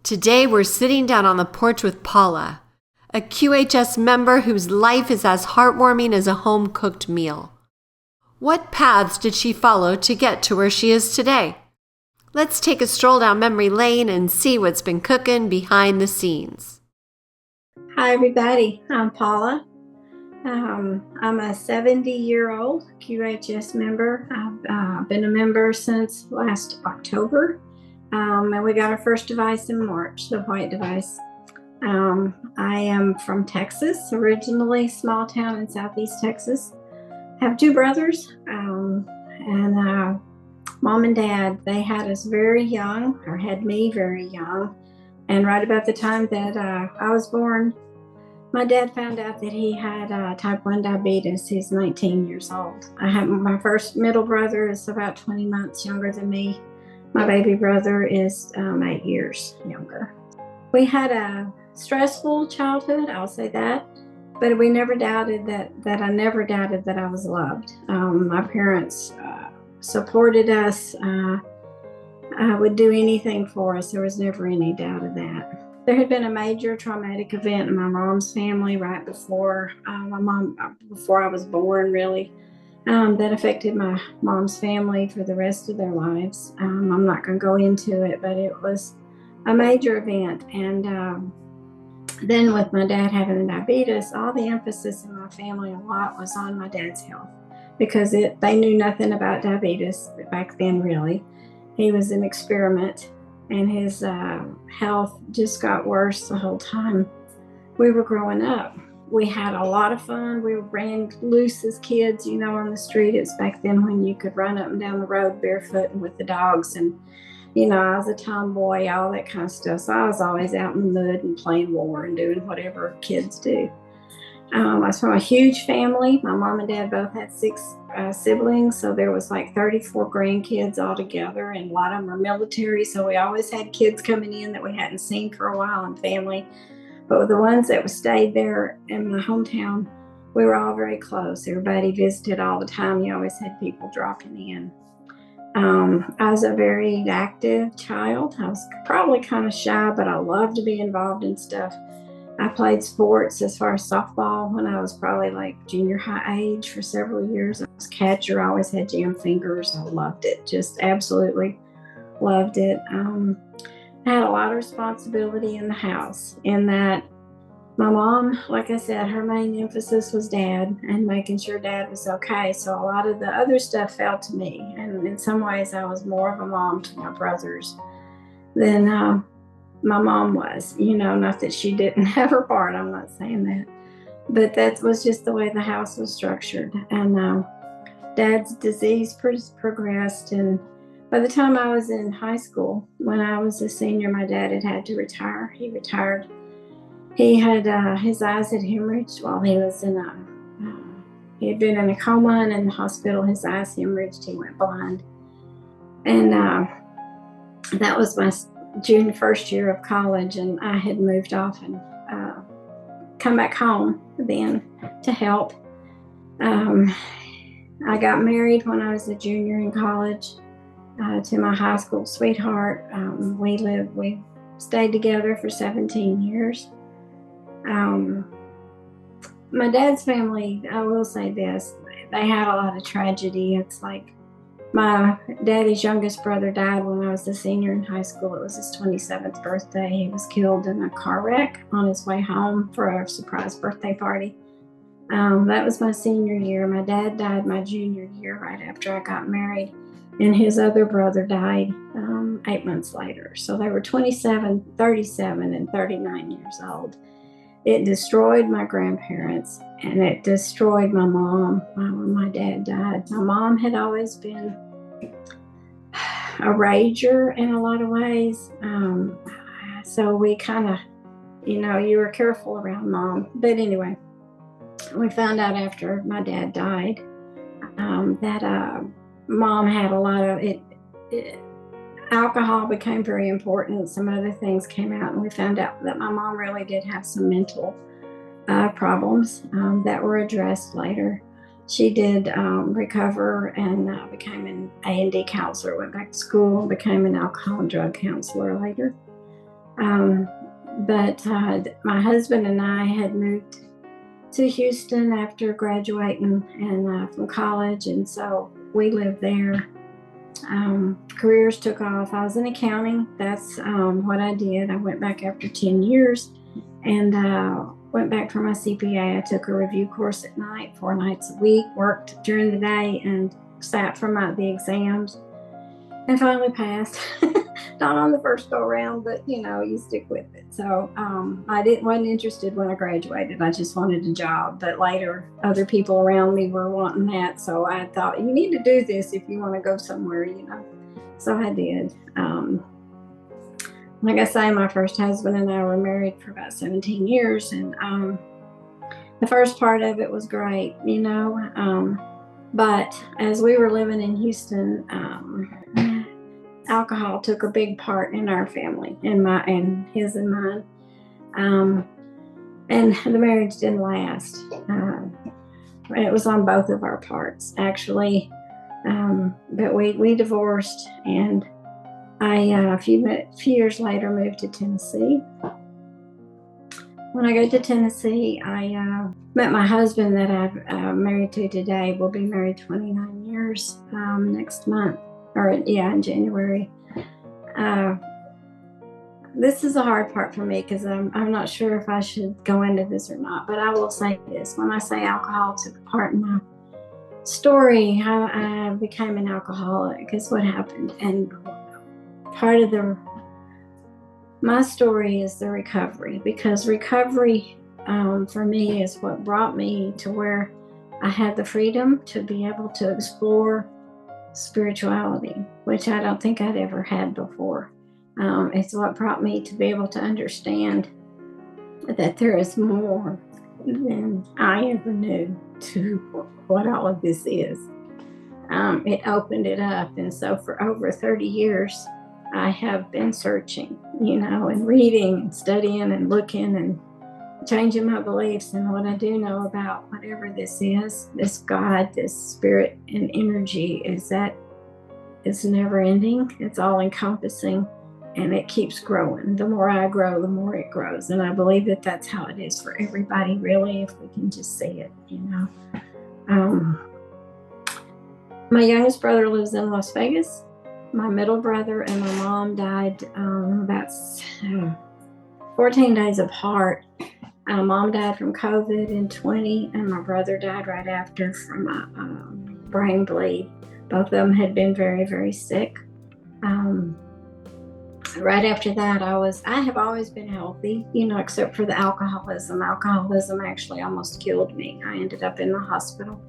Today we're sitting down on the porch with Paula, a QHS member whose life is as heartwarming as a home-cooked meal. What paths did she follow to get to where she is today? Let's take a stroll down memory lane and see what's been cooking behind the scenes. Hi everybody, I'm Paula. I'm a 70-year-old QHS member. I've been a member since last October, and we got our first device in March, the white device. I am from Texas, originally small town in southeast Texas. I have two brothers, and mom and dad, they had us very young, or had me very young, and right about the time that I was born, my dad found out that he had type 1 diabetes. He's 19 years old. I have my first middle brother is about 20 months younger than me. My baby brother is 8 years younger. We had a stressful childhood, I'll say that, but we never doubted that I never doubted that I was loved. My parents supported us, would do anything for us. There was never any doubt of that. There had been a major traumatic event in my mom's family right before before I was born, really, that affected my mom's family for the rest of their lives. I'm not going to go into it, but it was a major event. And then with my dad having diabetes, all the emphasis in my family a lot was on my dad's health, because they knew nothing about diabetes back then, really. He was an experiment, and his health just got worse the whole time we were growing up. We had a lot of fun. We ran loose as kids, on the street. It's back then when you could run up and down the road barefoot and with the dogs. And, I was a tomboy, all that kind of stuff. So I was always out in the mud and playing war and doing whatever kids do. I was from a huge family. My mom and dad both had 6 siblings, so there was like 34 grandkids all together, and a lot of them were military, so we always had kids coming in that we hadn't seen for a while in family. But with the ones that stayed there in my hometown, we were all very close. Everybody visited all the time. You always had people dropping in. I was a very active child. I was probably kind of shy, but I loved to be involved in stuff. I played sports as far as softball when I was probably like junior high age for several years. I was catcher. I always had jam fingers. I loved it. Just absolutely loved it. I had a lot of responsibility in the house, in that my mom, like I said, her main emphasis was dad and making sure dad was okay. So a lot of the other stuff fell to me. And in some ways, I was more of a mom to my brothers than my mom was. Not that she didn't have her part, I'm not saying that, but that was just the way the house was structured. And dad's disease progressed, and by the time I was in high school, when I was a senior, my dad had to retire. He retired. He had his eyes had hemorrhaged while he was he had been in a coma and in the hospital. His eyes hemorrhaged. He went blind, and that was my first year of college, and I had moved off and come back home then to help. I got married when I was a junior in college to my high school sweetheart. We stayed together for 17 years. My dad's family, I will say this, they had a lot of tragedy. It's like my daddy's youngest brother died when I was a senior in high school. It was his 27th birthday. He was killed in a car wreck on his way home for a surprise birthday party. That was my senior year. My dad died my junior year right after I got married, and his other brother died 8 months later. So they were 27, 37, and 39 years old. It destroyed my grandparents, and it destroyed my mom when my dad died. My mom had always been a rager in a lot of ways. So we kind of, you were careful around mom. But anyway, we found out after my dad died that mom had a lot of it. Alcohol became very important. Some other things came out, and we found out that my mom really did have some mental problems that were addressed later. She did recover and became an A&D counselor, went back to school and became an alcohol and drug counselor later. But my husband and I had moved to Houston after graduating and from college, and so we lived there. Careers took off. I was in accounting. That's what I did. I went back after 10 years and went back for my CPA. I took a review course at night, 4 nights a week, worked during the day, and sat for the exams, and finally passed. Not on the first go around, but you stick with it. So I wasn't interested when I graduated. I just wanted a job. But later, other people around me were wanting that. So I thought, you need to do this if you want to go somewhere, So I did. Like I say, my first husband and I were married for about 17 years. And the first part of it was great, But as we were living in Houston, alcohol took a big part in our family, and his and mine. And the marriage didn't last. It was on both of our parts, actually. But we divorced, and I, a few years later, moved to Tennessee. When I got to Tennessee, I met my husband that I'm married to today. We'll be married 29 years next month, in January. This is a hard part for me because I'm not sure if I should go into this or not, but I will say this. When I say alcohol took a part in my story, how I became an alcoholic is what happened. And part of my story is the recovery, because recovery for me is what brought me to where I had the freedom to be able to explore spirituality, which I don't think I'd ever had before. It's what brought me to be able to understand that there is more than I ever knew to what all of this is. It opened it up, and so for over 30 years, I have been searching, and reading and studying and looking and changing my beliefs. And what I do know about whatever this is, this God, this spirit and energy, is that it's never ending. It's all encompassing, and it keeps growing. The more I grow, the more it grows. And I believe that that's how it is for everybody, really, if we can just see it, My youngest brother lives in Las Vegas. My middle brother and my mom died about 14 days apart. Mom died from COVID in 20, and my brother died right after from a brain bleed. Both of them had been very, very sick. Right after that, I have always been healthy, except for the alcoholism. Alcoholism actually almost killed me. I ended up in the hospital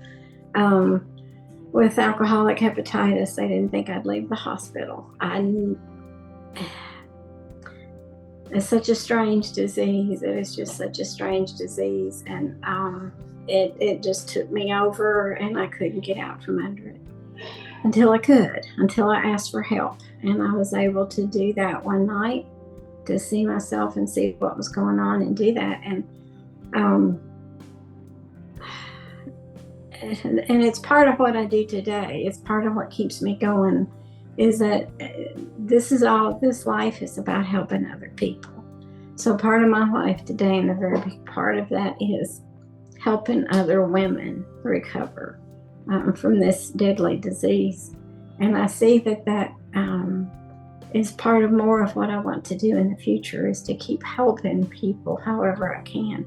with alcoholic hepatitis. They didn't think I'd leave the hospital. It's such a strange disease. It is just such a strange disease. And it just took me over, and I couldn't get out from under it until I asked for help. And I was able to do that one night, to see myself and see what was going on and do that. And it's part of what I do today. It's part of what keeps me going, is that this life is about helping other people. So part of my life today, and a very big part of that, is helping other women recover from this deadly disease. And I see that is part of more of what I want to do in the future, is to keep helping people however I can.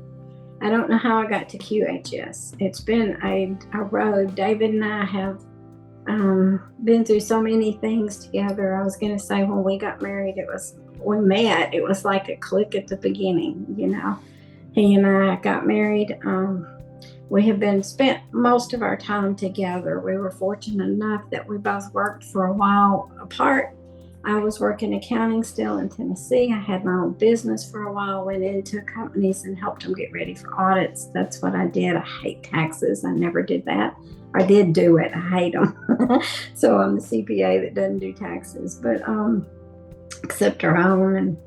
I don't know how I got to QHS. It's been a road. David and I have been through so many things together. I was going to say, when we got married, it was like a click at the beginning, He and I got married. We have spent most of our time together. We were fortunate enough that we both worked for a while apart. I was working accounting still in Tennessee. I had my own business for a while, went into companies and helped them get ready for audits. That's what I did. I hate taxes. I never did that. I did do it. I hate them. So I'm the CPA that doesn't do taxes, but except our own.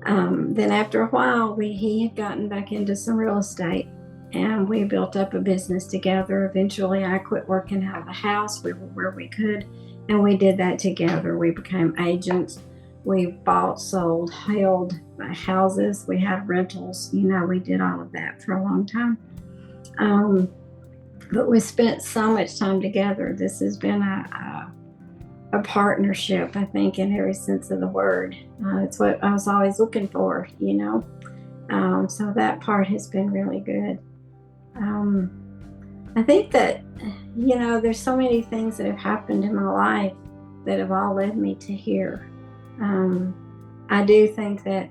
And then after a while, he had gotten back into some real estate, and we built up a business together. Eventually, I quit working out of the house. We were where we could, and we did that together. We became agents. We bought, sold, held houses. We had rentals. We did all of that for a long time. But we spent so much time together. This has been a partnership, I think, in every sense of the word. It's what I was always looking for, So that part has been really good. I think that, there's so many things that have happened in my life that have all led me to here. I do think that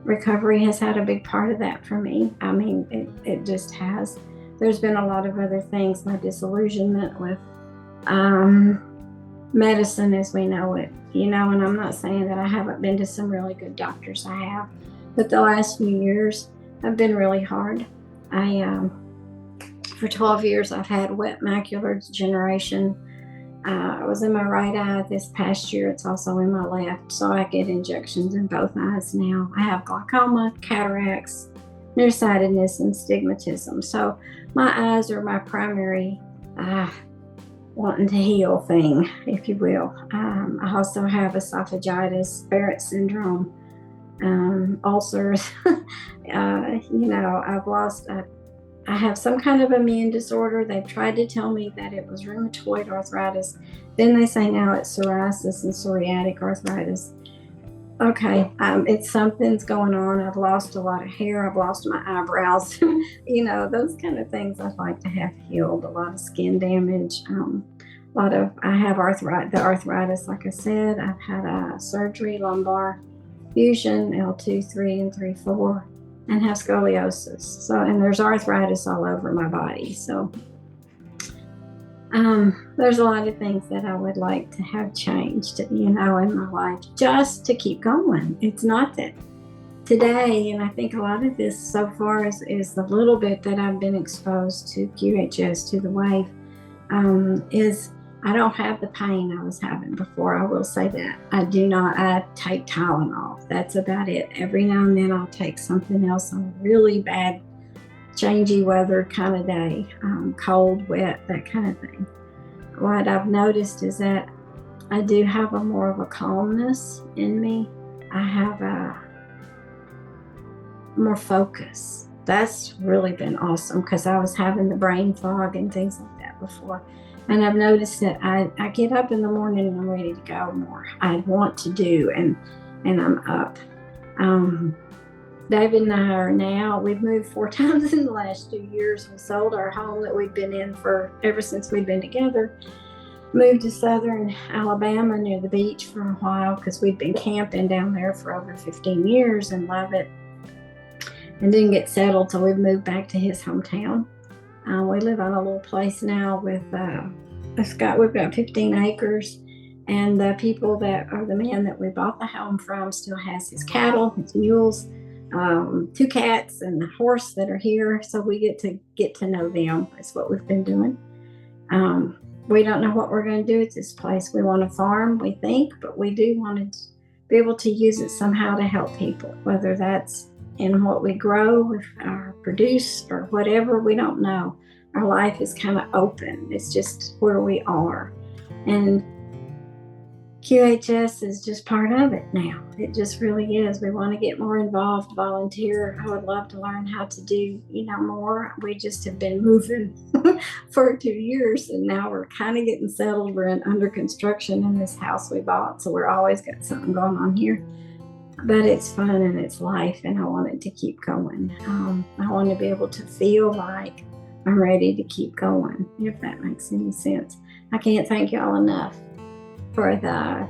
recovery has had a big part of that for me. I mean, it just has. There's been a lot of other things, my disillusionment with medicine as we know it, and I'm not saying that I haven't been to some really good doctors. I have, but the last few years have been really hard. For 12 years, I've had wet macular degeneration. I was in my right eye this past year. It's also in my left, so I get injections in both eyes now. I have glaucoma, cataracts, nearsightedness, and stigmatism. So my eyes are my primary wanting to heal thing, if you will. I also have esophagitis, Barrett syndrome, ulcers. I have some kind of immune disorder. They've tried to tell me that it was rheumatoid arthritis. Then they say now it's psoriasis and psoriatic arthritis. Okay, it's something's going on. I've lost a lot of hair. I've lost my eyebrows. Those kind of things I'd like to have healed. A lot of skin damage. I have arthritis, like I said. I've had surgery, lumbar fusion, L2, 3, and 3, 4. And have scoliosis. And there's arthritis all over my body. So there's a lot of things that I would like to have changed, in my life, just to keep going. It's not that today, and I think a lot of this so far is the little bit that I've been exposed to QHS, to the wave, is I don't have the pain I was having before. I will say that. I take Tylenol. That's about it. Every now and then I'll take something else on a really bad, changey weather kind of day, cold, wet, that kind of thing. What I've noticed is that I do have more of a calmness in me. I have more focus. That's really been awesome because I was having the brain fog and things like that before. And I've noticed that I get up in the morning and I'm ready to go more. I want to do, and I'm up. David and I we've moved 4 times in the last 2 years. We sold our home that we've been in ever since we've been together. Moved to southern Alabama near the beach for a while because we'd been camping down there for over 15 years and love it. And didn't get settled, so we moved back to his hometown. We live on a little place now with we've got 15 acres, and the people that are the man that we bought the home from still has his cattle, his mules, 2 cats, and a horse that are here. So we get to know them. That's what we've been doing. We don't know what we're going to do at this place. We want to farm, we think, but we do want to be able to use it somehow to help people, whether that's in what we grow or produce or whatever, we don't know. Our life is kind of open. It's just where we are. And QHS is just part of it now. It just really is. We want to get more involved, volunteer. I would love to learn how to do, more. We just have been moving for 2 years, and now we're kind of getting settled. We're under construction in this house we bought, so we're always got something going on here. But it's fun and it's life, and I want it to keep going. I want to be able to feel like I'm ready to keep going, if that makes any sense. I can't thank y'all enough for the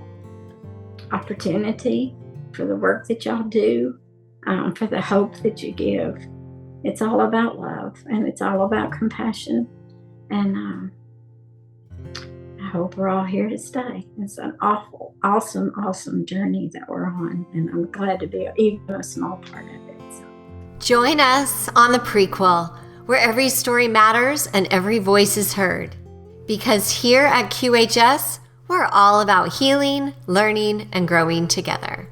opportunity, for the work that y'all do, for the hope that you give. It's all about love, and it's all about compassion. And I hope we're all here to stay. It's an awesome journey that we're on, and I'm glad to be even a small part of it. So. Join us on the Prequel, where every story matters and every voice is heard. Because here at QHS, we're all about healing, learning, and growing together.